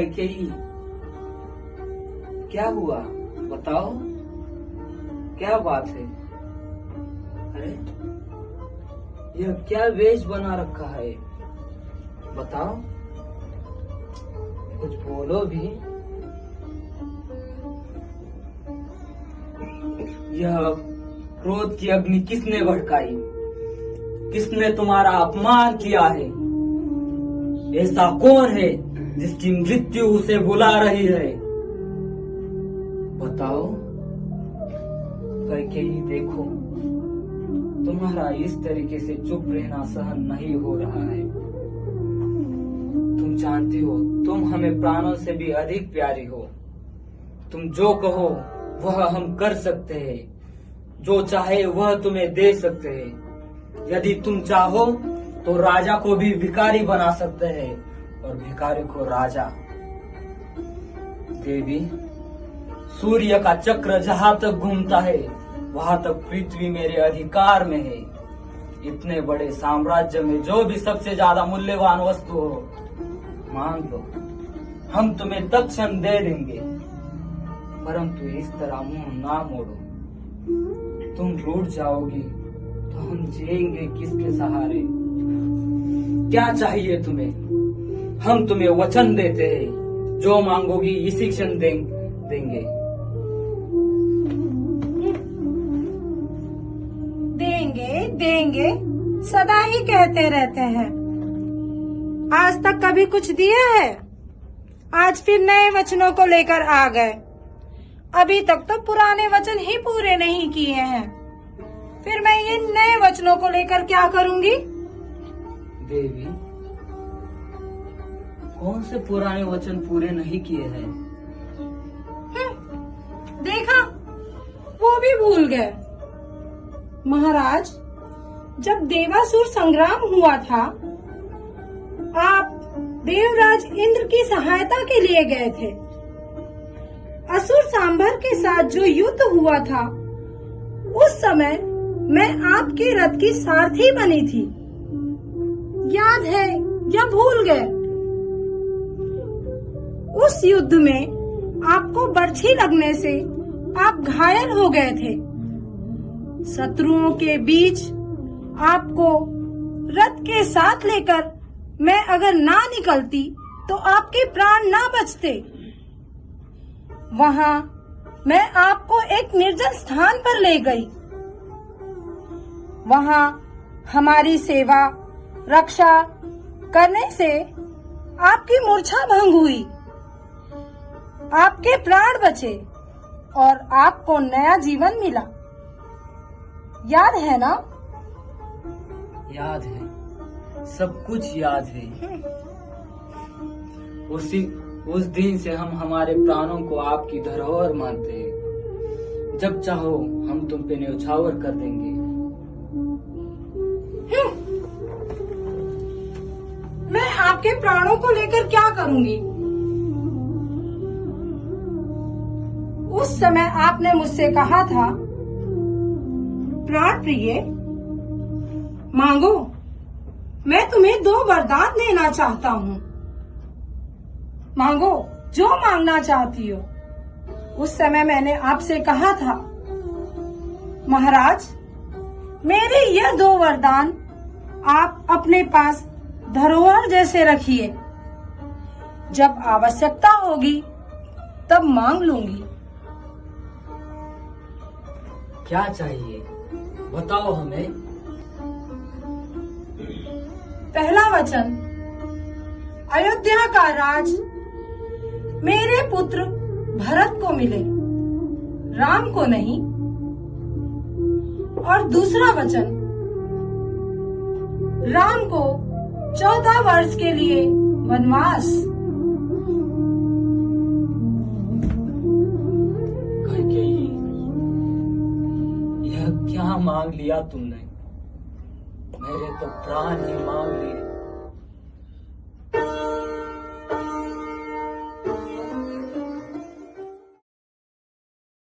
कैकेयी, क्या हुआ बताओ, क्या बात है? अरे यह क्या वेश बना रखा है, बताओ, कुछ बोलो भी। यह क्रोध की अग्नि किसने भड़काई? किसने तुम्हारा अपमान किया है? ऐसा कौन है जिसकी मृत्यु उसे बुला रही है? बताओ कैकेयी, देखो तुम्हारा इस तरीके से चुप रहना सहन नहीं हो रहा है। तुम जानती हो तुम हमें प्राणों से भी अधिक प्यारी हो। तुम जो कहो वह हम कर सकते हैं, जो चाहे वह तुम्हें दे सकते हैं। यदि तुम चाहो तो राजा को भी भिखारी बना सकते हैं और भिखारी को राजा। देवी, सूर्य का चक्र जहां तक घूमता है वहां तक पृथ्वी मेरे अधिकार में है। इतने बड़े साम्राज्य में जो भी सबसे ज्यादा मूल्यवान वस्तु हो मांग लो, हम तुम्हें तत्क्षण दे देंगे। परंतु इस तरह मुंह ना मोड़ो, तुम रूठ जाओगी तो हम जिएंगे किसके सहारे? क्या चाहिए तुम्हें? हम तुम्हें वचन देते हैं, जो मांगोगी इसी क्षण देंगे। देंगे देंगे सदा ही कहते रहते हैं, आज तक कभी कुछ दिया है? आज फिर नए वचनों को लेकर आ गए। अभी तक तो पुराने वचन ही पूरे नहीं किए हैं, फिर मैं ये नए वचनों को लेकर क्या करूंगी? देवी, कौन से पुराने वचन पूरे नहीं किए हैं? देखा, वो भी भूल गए। महाराज, जब देवासुर संग्राम हुआ था, आप देवराज इंद्र की सहायता के लिए गए थे। असुर सांभर के साथ जो युद्ध हुआ था, उस समय मैं आपके रथ की सारथी बनी थी। याद है या भूल गए? उस युद्ध में आपको बर्छी लगने से आप घायल हो गए थे। शत्रुओं के बीच आपको रथ के साथ लेकर मैं अगर ना निकलती तो आपके प्राण ना बचते। वहां मैं आपको एक निर्जन स्थान पर ले गई। वहां हमारी सेवा रक्षा करने से आपकी मूर्छा भंग हुई, आपके प्राण बचे और आपको नया जीवन मिला। याद है ना? याद है, सब कुछ याद है। उस दिन से हम हमारे प्राणों को आपकी धरोहर मानते हैं। जब चाहो हम तुम पे न्यौछावर कर देंगे। मैं आपके प्राणों को लेकर क्या करूंगी? उस समय आपने मुझसे कहा था, प्राण प्रिय, मांगो, मैं तुम्हें 2 वरदान देना चाहता हूँ। मांगो जो मांगना चाहती हो। उस समय मैंने आपसे कहा था, महाराज, मेरे ये 2 वरदान आप अपने पास धरोहर जैसे रखिए। जब आवश्यकता होगी तब मांग लूंगी। क्या चाहिए बताओ हमें। पहला वचन, अयोध्या का राज मेरे पुत्र भरत को मिले, राम को नहीं। और दूसरा वचन, राम को 14 वर्ष के लिए वनवास। कैकेयी, यह क्या मांग लिया तुमने? मेरे तो प्राण ही मांग लिए।